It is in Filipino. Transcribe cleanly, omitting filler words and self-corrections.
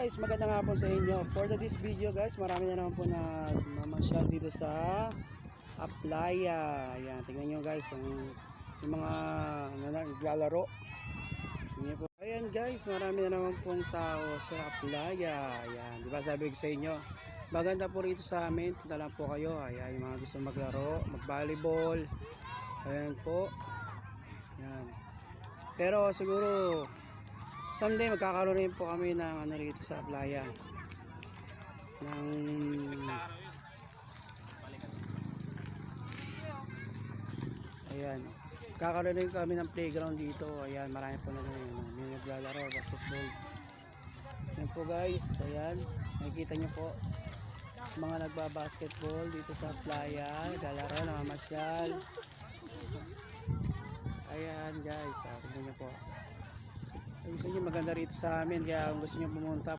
guys, magandang hapon sa inyo. For this video guys, marami na naman po na mamasyal dito sa Aplaya. Ayan, tingnan nyo guys kung yung mga naglalaro. Tingnan po. Ayan guys, marami na naman pong tao sa Aplaya. Ayan, di ba sabi ko sa inyo, maganda po rito sa amin. Punta lang po kayo. Ayan, yung mga gusto maglaro, mag-volleyball. Ayan po. Ayan. Pero siguro Sunday magkakaroon rin po kami ng ano rito sa Aplaya. Ayan. Kakaroon rin kami ng playground dito. Ayan, marami po na naglalaro basketball. Ayan po guys, ayan. Nakikita nyo po mga nagba-basketball dito sa Aplaya, naglalaro, namamasyal. Ayan guys, tingnan nyo po. Gusto nyo maganda rito sa amin, kaya kung gusto nyo pumunta